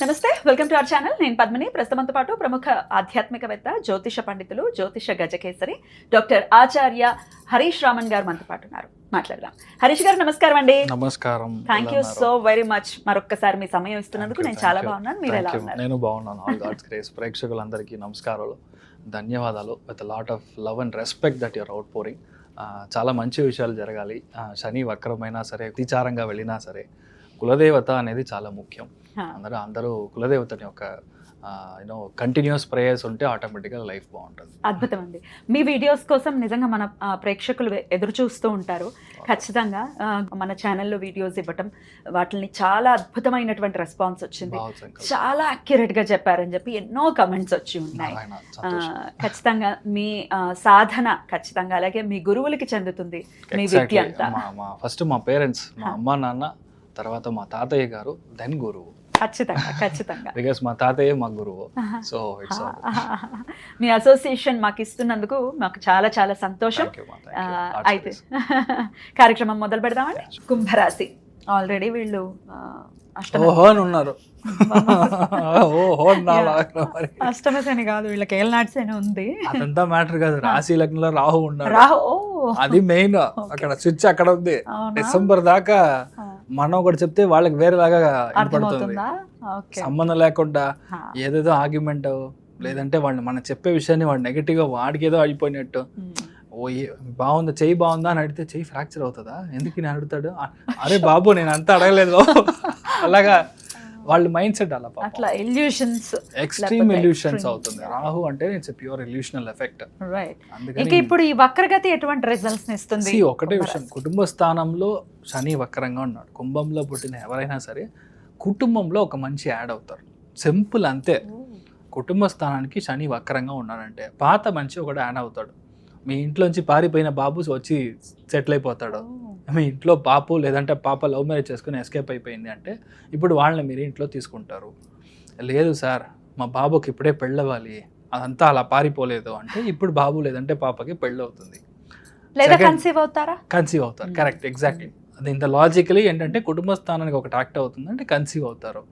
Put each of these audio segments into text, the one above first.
నమస్తే, welcome to our channel. నేను పద్మిని. ప్రస్తుతంతో పాటు ప్రముఖ ఆధ్యాత్మికవేత్త, జ్యోతిష పండితులు, జ్యోతిష గజకేసరి డాక్టర్ ఆచార్య హరీష్ రామన్ గారు మనతో పాటు ఉన్నారు. మాట్లాడదాం. హరీష్ గారు నమస్కారం అండి. నమస్కారం. Thank you so very much. మరొక్కసారి మీ సమయం ఇస్తున్నందుకు నేను చాలా బాగున్నాను. మీరు ఎలా ఉన్నారు? నేను బాగున్నాను. All God's grace. ప్రేక్షకులందరికీ నమస్కారాలు, ధన్యవాదాలు. With lot of love and respect that your outpouring. చాలా మంచి విషయాలు జరగాలి. శని వక్రమైనా సరే, అతిచారంగా వెళ్ళినా సరే, కులదేవత అనేది చాలా ముఖ్యం. అందరూ కులదేవతని ఒక కంటిన్యూస్ ప్రేయర్స్ ఉంటే ఆటోమేటిక్గా లైఫ్ బాగుంటుంది. అద్భుతం అండి. మీ వీడియోస్ కోసం నిజంగా మన ప్రేక్షకులు ఎదురు చూస్తూ ఉంటారు. ఖచ్చితంగా మన ఛానల్లో వీడియోస్ ఇవ్వటం, వాటిని చాలా అద్భుతమైనటువంటి రెస్పాన్స్ వచ్చింది. చాలా అక్యురేట్ గా చెప్పారని చెప్పి ఎన్నో కమెంట్స్ వచ్చి ఉన్నాయి. ఖచ్చితంగా మీ సాధన ఖచ్చితంగా అలాగే మీ గురువులకి చెందుతుంది మీ విద్య అంతా. ఫస్ట్ మా పేరెంట్స్, మా అమ్మ నాన్న, తర్వాత మా తాతయ్య గారు, దెన్ గురువు. ఖచ్చితంగా బికాస్ మా తాతయ్య మా గురువు. సో ఇట్స్ మీ అసోసియేషన్ మాకు ఇస్తున్నందుకు మాకు చాలా చాలా సంతోషం. అయితే కార్యక్రమం మొదలు పెడదామండి. కుంభరాశి ఆల్రెడీ వీళ్ళు ఉన్నారు. అష్టమ శని కాదు, వీళ్ళకి ఏళ్ళనాటి శని ఉంది. అదంతా మ్యాటర్ కాదు. రాశి లగ్నంలో రాహు ఉన్నాడు. అది మెయిన్. అక్కడ స్విచ్ అక్కడ ఉంది. డిసెంబర్ దాకా మనం ఒకటి చెప్తే వాళ్ళకి వేరేలాగా వినపడుతుంది. సంబంధం లేకుండా ఏదేదో ఆర్గ్యుమెంట్, లేదంటే వాళ్ళు మనం చెప్పే విషయాన్ని వాడు నెగటివ్ గా వాడికి ఏదో అయిపోయినట్టు. ఓ బాగుందా, చెయ్యి బాగుందా అని అడిగితే చెయ్యి ఫ్రాక్చర్ అవుతుందా, ఎందుకు నేను అడుగుతాడు, అరే బాబు నేను అంతా అడగలేదు. అలాగా వాళ్ళ మైండ్ సెట్ అలా అట్లా ఇల్యూషన్స్, ఎక్స్ట్రీమ్ ఇల్యూషన్స్ అవుతుంది. రాహు అంటే ఇట్స్ ప్యూర్ ఇల్యూషనల్ ఎఫెక్ట్. అందుకని ఇప్పుడు ఈ వక్రగతి ఎటువంటి రిజల్ట్స్ ఇస్తుంది? ఒకటే విషయం, కుటుంబ స్థానంలో శని వక్రంగా ఉన్నాడు. కుంభంలో పుట్టిన ఎవరైనా సరే కుటుంబంలో ఒక మంచి యాడ్ అవుతారు. సింపుల్ అంతే. కుటుంబ స్థానానికి శని వక్రంగా ఉన్నాడంటే పాత మంచి ఒకటి యాడ్ అవుతాడు. మీ ఇంట్లోంచి పారిపోయిన బాబు వచ్చి సెటిల్ అయిపోతాడు. మీ ఇంట్లో పాపు లేదంటే పాప లవ్ మ్యారేజ్ చేసుకుని ఎస్కేప్ అయిపోయింది అంటే ఇప్పుడు వాళ్ళని మీరు ఇంట్లో తీసుకుంటారు. లేదు సార్ మా బాబుకి ఇప్పుడే పెళ్ళవ్వాలి, అదంతా అలా పారిపోలేదు అంటే ఇప్పుడు బాబు లేదంటే పాపకి పెళ్ళి అవుతుంది, కన్సీవ్ అవుతారు. Correct, exactly. అది ఇంత లాజికలీ ఏంటంటే కుటుంబ స్థానానికి ఒకటి యాక్ట్ అవుతుంది అంటే కన్సీవ్ అవుతారు.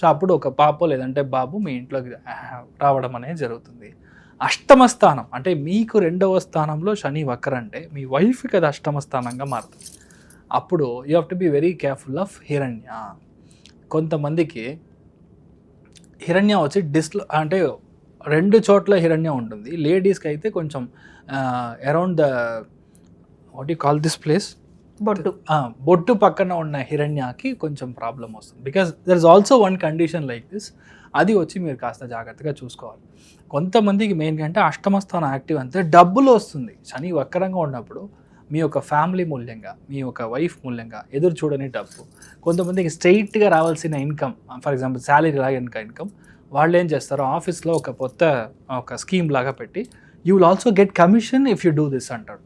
సో అప్పుడు ఒక పాప లేదంటే బాబు మీ ఇంట్లోకి రావడం అనేది జరుగుతుంది. అష్టమ స్థానం అంటే మీకు రెండవ స్థానంలో శని వక్ర అంటే మీ వైఫ్కి అది అష్టమ స్థానంగా మారుతుంది. అప్పుడు you have to be very careful of హిరణ్య. కొంతమందికి హిరణ్య వచ్చి అంటే రెండు చోట్ల హిరణ్య ఉంటుంది. లేడీస్కి అయితే కొంచెం around the what you call this place, బొట్టు పక్కన ఉన్న హిరణ్యకి కొంచెం ప్రాబ్లం వస్తుంది. Because there is also one condition like this. అది వచ్చి మీరు కాస్త జాగ్రత్తగా చూసుకోవాలి. కొంతమందికి మెయిన్గా అంటే అష్టమ స్థానం యాక్టివ్ అంతే డబ్బులు వస్తుంది. శని వక్రంగా ఉన్నప్పుడు మీ యొక్క ఫ్యామిలీ మూల్యంగా, మీ యొక్క వైఫ్ మూల్యంగా ఎదురు చూడని డబ్బు, కొంతమందికి స్ట్రైట్గా రావాల్సిన ఇన్కమ్, ఫర్ ఎగ్జాంపుల్ శాలరీ లాగా ఇన్కమ్, వాళ్ళు ఏం చేస్తారు ఆఫీస్లో ఒక స్కీమ్ లాగా పెట్టి you will also get commission if you do this అంటాడు.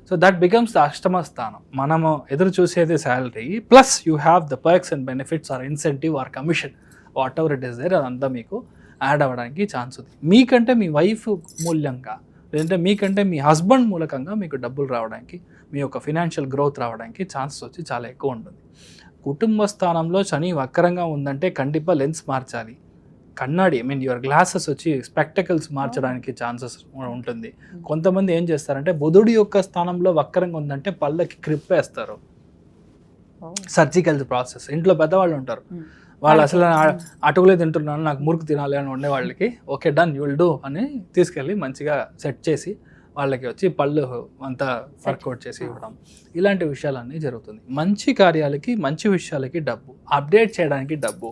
సో దట్ బికమ్స్ ద అష్టమ స్థానం. మనము ఎదురు చూసేది salary plus you have the perks and benefits or incentive or commission, whatever it is there, అదంతా మీకు యాడ్ అవ్వడానికి chance ఉంది. మీకంటే మీ వైఫ్ మూల్యంగా లేదంటే మీకంటే మీ హస్బెండ్ మూలకంగా మీకు డబ్బులు రావడానికి, మీ యొక్క ఫినాన్షియల్ గ్రోత్ రావడానికి ఛాన్సెస్ వచ్చి చాలా ఎక్కువ ఉంటుంది. కుటుంబ స్థానంలో శని వక్రంగా ఉందంటే కண்டிப்பாக లెన్స్ మార్చాలి. కన్నాడి యువర్ గ్లాసెస్ వచ్చి స్పెక్టకల్స్ మార్చడానికి ఛాన్సెస్ ఉంటుంది. కొంతమంది ఏం చేస్తారంటే బుధుడి యొక్క స్థానంలో వక్రంగా ఉందంటే పళ్ళకి క్రిప్ వేస్తారు. Surgical process. ఇంట్లో పెద్దవాళ్ళు ఉంటారు, వాళ్ళు అసలు అటుకులే తింటున్నాను నాకు మురుకు తినాలి అని ఉండే వాళ్ళకి okay done you will do అని తీసుకెళ్ళి మంచిగా సెట్ చేసి వాళ్ళకి వచ్చి పళ్ళు అంతా వర్కౌట్ చేసి ఇవ్వడం, ఇలాంటి విషయాలన్నీ జరుగుతుంది. మంచి కార్యాలకి, మంచి విషయాలకి డబ్బు, అప్డేట్ చేయడానికి డబ్బు,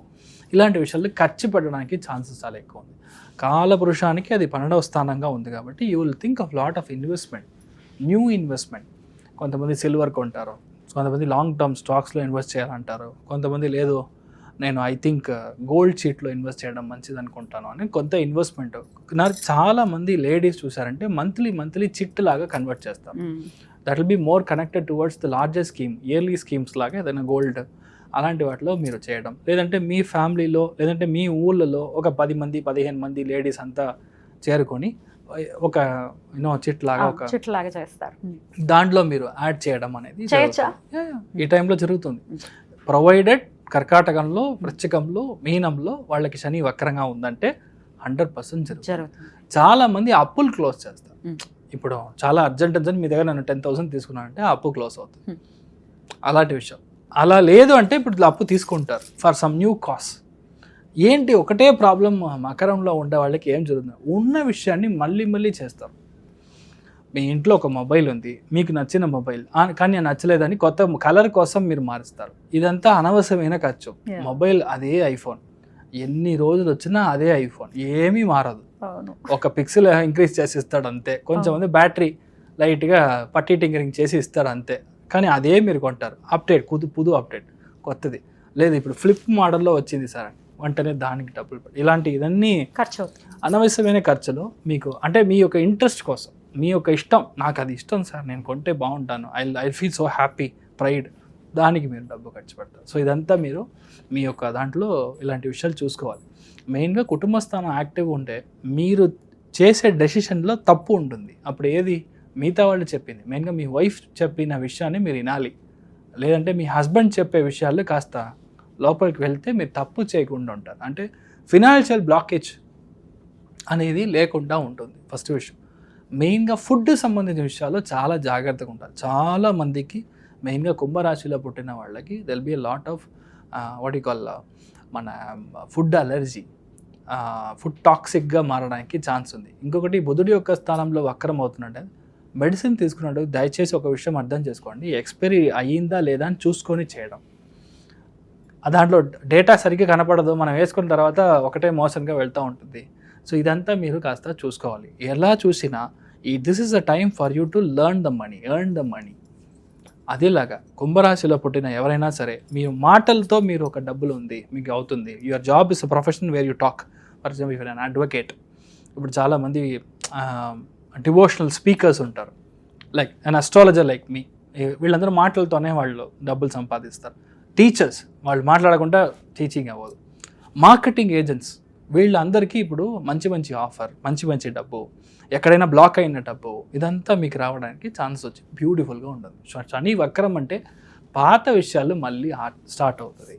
ఇలాంటి విషయాలు ఖర్చు పెట్టడానికి ఛాన్సెస్ చాలా ఎక్కువ ఉంది. కాలపురుషానికి అది 12వ స్థానంగా ఉంది కాబట్టి you will think of lot of investment, new investment. కొంతమంది సిల్వర్ కొంటారు, కొంతమంది లాంగ్ టర్మ్ స్టాక్స్లో ఇన్వెస్ట్ చేయాలంటారు, కొంతమంది లేదు నేను ఐ థింక్ గోల్డ్ షీట్లో ఇన్వెస్ట్ చేయడం మంచిది అనుకుంటాను అని కొంత ఇన్వెస్ట్మెంట్. నాకు చాలామంది లేడీస్ చూసారంటే మంత్లీ చిట్ లాగా కన్వర్ట్ చేస్తారు. That will be more connected towards the largest scheme, yearly schemes లాగా ఏదైనా గోల్డ్ అలాంటి వాటిలో మీరు చేయడం, లేదంటే మీ ఫ్యామిలీలో లేదంటే మీ ఊళ్ళలో ఒక 10 మంది 15 మంది లేడీస్ అంతా చేరుకొని ఒక చిట్ లాగా చేస్తారు. దాంట్లో మీరు యాడ్ చేయడం అనేది ఈ టైంలో జరుగుతుంది. ప్రొవైడెడ్ కర్కాటకంలో, వృశ్చికంలో, మీనంలో వాళ్ళకి శని వక్రంగా ఉందంటే 100% జరుగుతుంది. చాలా మంది అప్పులు క్లోజ్ చేస్తారు. Hmm. ఇప్పుడు చాలా అర్జెంట్ మీ దగ్గర నన్ను 10,000 తీసుకున్నానంటే ఆ అప్పు క్లోజ్ అవుతుంది. అలాంటి విషయం. అలా లేదు అంటే ఇప్పుడు అప్పు తీసుకుంటారు ఫర్ సమ్ న్యూ కాస్. ఏంటి ఒకటే ప్రాబ్లం మకరంలో ఉండే వాళ్ళకి ఏం జరుగుతుంది, ఉన్న విషయాన్ని మళ్ళీ చేస్తారు. మీ ఇంట్లో ఒక మొబైల్ ఉంది, మీకు నచ్చిన మొబైల్ కానీ నచ్చలేదని కొత్త కలర్ కోసం మీరు మారుస్తారు. ఇదంతా అనవసరమైన ఖర్చు. మొబైల్ అదే ఐఫోన్, ఎన్ని రోజులు వచ్చినా అదే ఐఫోన్, ఏమీ మారదు. ఒక పిక్సెల్ ఇంక్రీజ్ చేసి ఇస్తాడు అంతే. కొంచెం బ్యాటరీ లైట్గా పట్టి టింకరింగ్ చేసి ఇస్తారు అంతే. కానీ అదే మీరు కొంటారు. అప్డేట్ పుదు అప్డేట్ కొత్తది లేదు. ఇప్పుడు ఫ్లిప్ మోడల్లో వచ్చింది సార్, వెంటనే దానికి డబ్బులు ఇవన్నీ ఖర్చు, అనవసరమైన ఖర్చులు. మీకు అంటే మీ యొక్క ఇంట్రెస్ట్ కోసం, మీ యొక్క ఇష్టం, నాకు అది ఇష్టం సార్, నేను కొంటే బాగుంటాను, I feel so happy, pride, దానికి మీరు డబ్బు ఖర్చు పెడతారు. సో ఇదంతా మీరు మీ యొక్క దాంట్లో ఇలాంటి విషయాలు చూసుకోవాలి. మెయిన్గా కుటుంబ స్థానం యాక్టివ్ ఉంటే మీరు చేసే డెసిషన్లో తప్పు ఉంటుంది. అప్పుడు ఏది మిగతా వాళ్ళు చెప్పింది, మెయిన్గా మీ వైఫ్ చెప్పిన విషయాన్ని మీరు వినాలి. లేదంటే మీ హస్బెండ్ చెప్పే విషయాలు కాస్త లోపలికి వెళ్తే మీరు తప్పు చేయకుండా ఉంటారు. అంటే ఫినాన్షియల్ బ్లాకేజ్ అనేది లేకుండా ఉంటుంది. ఫస్ట్ విషయం. మెయిన్గా ఫుడ్ సంబంధించిన విషయాల్లో చాలా జాగ్రత్తగా ఉంటారు. చాలా మందికి మెయిన్గా కుంభరాశిలో పుట్టిన వాళ్ళకి they'll be a lot of what you call మన ఫుడ్ అలర్జీ, ఫుడ్ టాక్సిక్గా మారడానికి ఛాన్స్ ఉంది. ఇంకొకటి బుధుడి యొక్క స్థానంలో వక్రం అవుతుందంటే మెడిసిన్ తీసుకున్నట్టు దయచేసి ఒక విషయం అర్థం చేసుకోండి, ఎక్స్పైరీ అయ్యిందా లేదా అని చూసుకొని చేయడం. దాంట్లో డేటా సరిగ్గా కనపడదు, మనం వేసుకున్న తర్వాత ఒకటే మోషన్గా వెళ్తూ ఉంటుంది. సో ఇదంతా మీరు కాస్త చూసుకోవాలి. ఎలా చూసినా this is the time for you to earn the money. అదేలాగా కుంభరాశిలో పుట్టిన ఎవరైనా సరే మీరు మాటలతో మీరు ఒక డబ్బులు ఉంది మీకు అవుతుంది. Your job is a profession where you talk. For example your an advocate. ఇప్పుడు చాలామంది డివోషనల్ స్పీకర్స్ ఉంటారు, లైక్ అన్ అస్ట్రాలజర్ లైక్ మీ. వీళ్ళందరూ మాటలతోనే వాళ్ళు డబ్బులు సంపాదిస్తారు. టీచర్స్, వాళ్ళు మాట్లాడకుండా టీచింగ్ అవ్వదు. మార్కెటింగ్ ఏజెంట్స్, వీళ్ళందరికీ ఇప్పుడు మంచి ఆఫర్, మంచి డబ్బు, ఎక్కడైనా బ్లాక్ అయిన డబ్బు, ఇదంతా మీకు రావడానికి ఛాన్స్ వచ్చి బ్యూటిఫుల్గా ఉండదు. శని వక్రం అంటే పాత విషయాలు మళ్ళీ స్టార్ట్ అవుతుంది,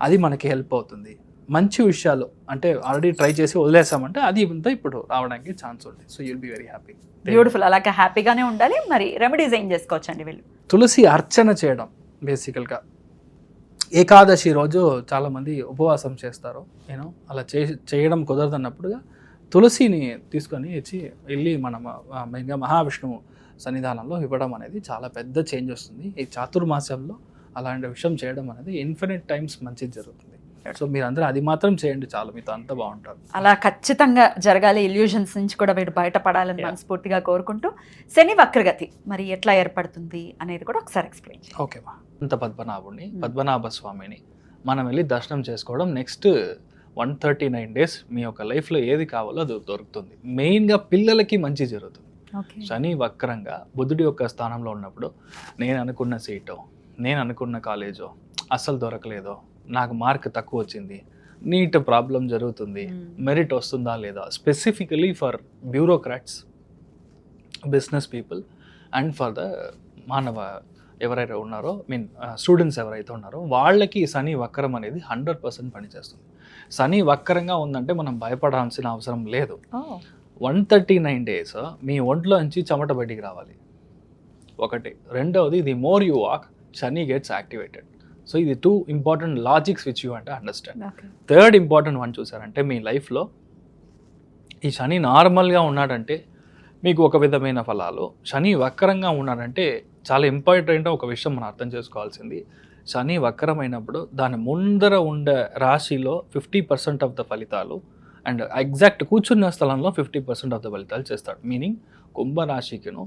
అది మనకి హెల్ప్ అవుతుంది. మంచి విషయాలు అంటే ఆల్రెడీ ట్రై చేసి వదిలేసామంటే అది ఇంత ఇప్పుడు రావడానికి ఛాన్స్ ఉంది. So you'll be very happy. Beautiful. అలాగే హ్యాపీగానే ఉండాలి. మరి రెమెడీస్ ఏం చేసుకోవచ్చండి వీళ్ళు? తులసి అర్చన చేయడం. బేసికల్గా ఏకాదశి రోజు చాలామంది ఉపవాసం చేస్తారు. అలా చేయడం కుదరదన్నప్పుడుగా తులసిని తీసుకొని వెళ్ళి మనం మెయిన్గా మహావిష్ణువు సన్నిధానంలో ఇవ్వడం అనేది చాలా పెద్ద చేంజ్ వస్తుంది. ఈ చాతుర్మాసంలో అలాంటి విషయం చేయడం అనేది ఇన్ఫినిట్ టైమ్స్ మంచిది జరుగుతుంది. సో మీరందరూ అది మాత్రం చేయండి చాలు, మీతో అంతా బాగుంటారు. అలా ఖచ్చితంగా జరగాలి. ఇల్యూషన్స్ నుంచి కూడా వీడు బయటపడాలని మనస్ఫూర్తిగా కోరుకుంటూ, శని వక్రగతి మరి ఎట్లా ఏర్పడుతుంది అనేది కూడా ఒకసారి ఎక్స్ప్లెయిన్ చేయండి. ఓకేమా. అంత పద్మనాభుడిని, పద్మనాభ స్వామిని మనం వెళ్ళి దర్శనం చేసుకోవడం. నెక్స్ట్ 139 days మీ యొక్క లైఫ్లో ఏది కావాలో అది దొరుకుతుంది. మెయిన్గా పిల్లలకి మంచి జరుగుతుంది. శని వక్రంగా బుధుడి యొక్క స్థానంలో ఉన్నప్పుడు నేను అనుకున్న సీటో, నేను అనుకున్న కాలేజో అస్సలు దొరకలేదో, నాకు మార్క్ తక్కువ వచ్చింది, నీట్ ప్రాబ్లం జరుగుతుంది, మెరిట్ వస్తుందా లేదా, specifically for bureaucrats, business people and for the మానవ ఎవరైతే ఉన్నారో స్టూడెంట్స్ ఎవరైతే ఉన్నారో వాళ్ళకి శని వక్రం అనేది 100% పనిచేస్తుంది. శని వక్రంగా ఉందంటే మనం భయపడాల్సిన అవసరం లేదు. 139 days మీ ఒంట్లో నుంచి చెమట బయటికి రావాలి ఒకటి. రెండవది, the more you walk Shani gets activated. So ఇది 2 ఇంపార్టెంట్ లాజిక్స్ విచ్ యూ అంటే అండర్స్టాండ్. థర్డ్ ఇంపార్టెంట్ వన్ చూసారంటే మీ లైఫ్లో ఈ శని నార్మల్గా ఉన్నాడంటే మీకు ఒక విధమైన ఫలాలు, శని వక్రంగా ఉన్నాడంటే చాలా ఇంపార్టెంట్ ఒక విషయం మనం అర్థం చేసుకోవాల్సింది. శని వక్రమైనప్పుడు దాని ముందర ఉండే రాశిలో 50% ఆఫ్ ద ఫలితాలు అండ్ ఎగ్జాక్ట్ కూర్చున్న స్థలంలో 50% ఆఫ్ ద ఫలితాలు చేస్తాడు. మీనింగ్ కుంభరాశికిను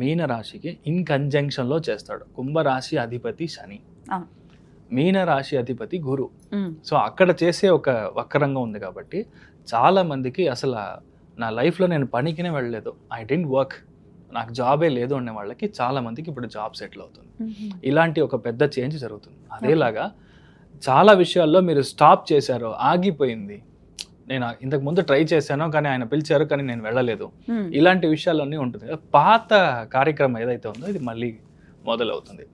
మీన రాశికి ఇన్ కంజంక్షన్లో చేస్తాడు. కుంభరాశి అధిపతి శని, మీన రాశి అధిపతి గురు. సో అక్కడ చేసే ఒక వక్రంగా ఉంది కాబట్టి చాలా మందికి అసలు నా లైఫ్లో నేను పనికినే వెళ్ళలేదు, ఐ డెంట్ వర్క్, నాకు జాబే లేదు అనే వాళ్ళకి చాలా మందికి ఇప్పుడు జాబ్ సెటిల్ అవుతుంది. ఇలాంటి ఒక పెద్ద చేంజ్ జరుగుతుంది. అదేలాగా చాలా విషయాల్లో మీరు స్టాప్ చేశారో, ఆగిపోయింది, నేను ఇంతకు ముందు ట్రై చేశాను కానీ ఆయన పిలిచారు కానీ నేను వెళ్ళలేదు, ఇలాంటి విషయాలన్నీ ఉంటుంది. పాత కార్యక్రమం ఏదైతే ఉందో ఇది మళ్ళీ మొదలవుతుంది.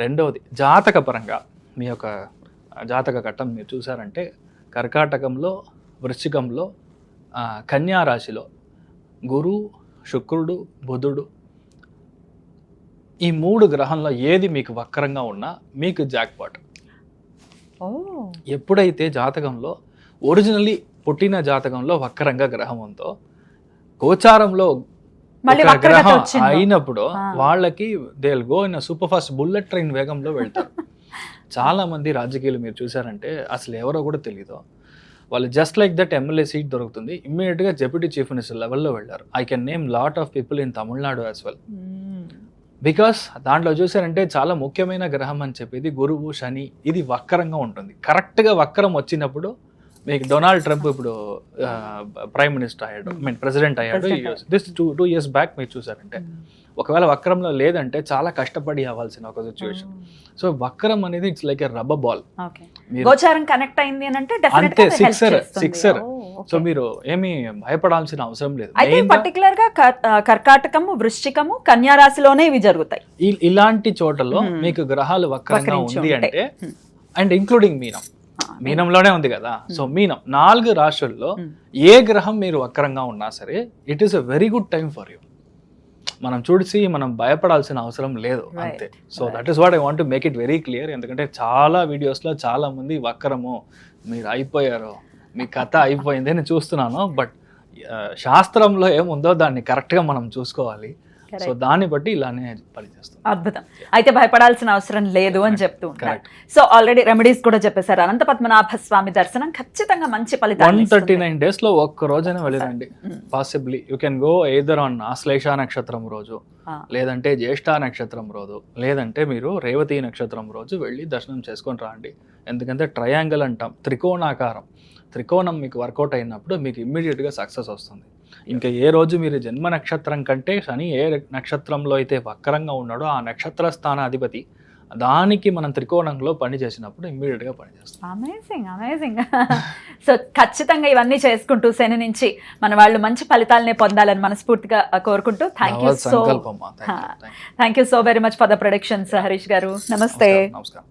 రెండవది, జాతక పరంగా మీ యొక్క జాతక ఘట్టం మీరు చూసారంటే కర్కాటకంలో, వృశ్చికంలో, కన్యా రాశిలో గురు, శుక్రుడు, బుధుడు ఈ 3 గ్రహంలో ఏది మీకు వక్రంగా ఉన్నా మీకు జాక్పాట్. ఎప్పుడైతే జాతకంలో ఒరిజినల్లీ పుట్టిన జాతకంలో వక్రంగా గ్రహం ఉందో గోచారంలో ఒక గ్రహం అయినప్పుడు వాళ్ళకి they will go in super fast bullet train వేగంలో వెళ్తారు. చాలా మంది రాజకీయాలు మీరు చూసారంటే అసలు ఎవరో కూడా తెలియదు, వాళ్ళు just like that MLA seat దొరుకుతుంది ఇమ్మీడియట్గా డెప్యూటీ చీఫ్ మినిస్టర్ లెవెల్లో వెళ్ళారు. I can name lot of people in Tamil Nadu as well. Because దాంట్లో చూసారంటే చాలా ముఖ్యమైన గ్రహం అని చెప్పేది గురువు, శని, ఇది వక్రంగా ఉంటుంది. కరెక్ట్గా వక్రం వచ్చినప్పుడు మీకు డొనాల్డ్ ట్రంప్ ఇప్పుడు ప్రైమ్ మినిస్టర్ అయ్యాడు, ప్రెసిడెంట్ అయ్యాడు. దిస్ 2 years బ్యాక్ మీరు చూసారంటే ఒకవేళ వక్రంలో లేదంటే చాలా కష్టపడి అవ్వాల్సిన ఒక సిచ్యువేషన్. సో వక్రం అనేది it's like a rubber ball. గోచారం కనెక్ట్ అయింది అని అంటే అంతే, సిక్సర్. సో మీరు ఏమీ భయపడాల్సిన అవసరం లేదు. అయితే పర్టికులర్ గా కర్కాటకము, వృశ్చికము, కన్యా రాశిలోనే ఇవి జరుగుతాయి. ఇలాంటి చోటలో మీకు గ్రహాలు వక్రంగా ఉంది అంటే, అండ్ ఇంక్లూడింగ్ మీనంలోనే ఉంది కదా. సో మీనం 4 రాశుల్లో ఏ గ్రహం మీరు వక్రంగా ఉన్నా సరే it is a very good time for you. మనం చూసి మనం భయపడాల్సిన అవసరం లేదు అంతే. So that is what I want to make it very clear. ఎందుకంటే చాలా వీడియోస్లో చాలా మంది వక్రము, మీరు అయిపోయారు, మీ కథ అయిపోయింది అని చూస్తున్నాను. బట్ శాస్త్రంలో ఏముందో దాన్ని కరెక్ట్గా మనం చూసుకోవాలి. సో దాన్ని బట్టి ఇలానే పనిచేస్తాం. అద్భుతం. అయితే భయపడాల్సిన అవసరం లేదు అని చెప్తూ ఉంటారు. సో ఆల్రెడీ రెమెడీస్ కూడా చెప్పేశారు. అనంత పద్మనాభ స్వామి దర్శనం ఖచ్చితంగా మంచి ఫలితాలు. 139 days లో ఒక్క రోజైనా వెళ్ళిరండి. Possibly you can go either on Ashlesha నక్షత్రం రోజు, లేదంటే జ్యేష్ఠ నక్షత్రం రోజు, లేదంటే మీరు రేవతి నక్షత్రం రోజు వెళ్ళి దర్శనం చేసుకొని రండి. ఎందుకంటే ట్రయాంగిల్ అంటాం, త్రికోణాకారం. త్రికోణం మీకు వర్కౌట్ అయినప్పుడు మీకు ఇమ్మీడియట్గా సక్సెస్ వస్తుంది. ఇంకా ఏ రోజు మీరు జన్మ నక్షత్రం కంటే శని ఏ నక్షత్రంలో అయితే వక్రంగా ఉన్నాడో ఆ నక్షత్ర స్థానాధిపతి దానికి మనం త్రికోణంలో పని చేసినప్పుడు ఇమ్మీడియట్గా పనిచేస్తాం. అమేజింగ్. సో ఖచ్చితంగా ఇవన్నీ చేసుకుంటూ శని నుంచి మన వాళ్ళు మంచి ఫలితాలనే పొందాలని మనస్ఫూర్తిగా కోరుకుంటూ thank you so very much for the productions Harish గారు. నమస్తే. నమస్కారం.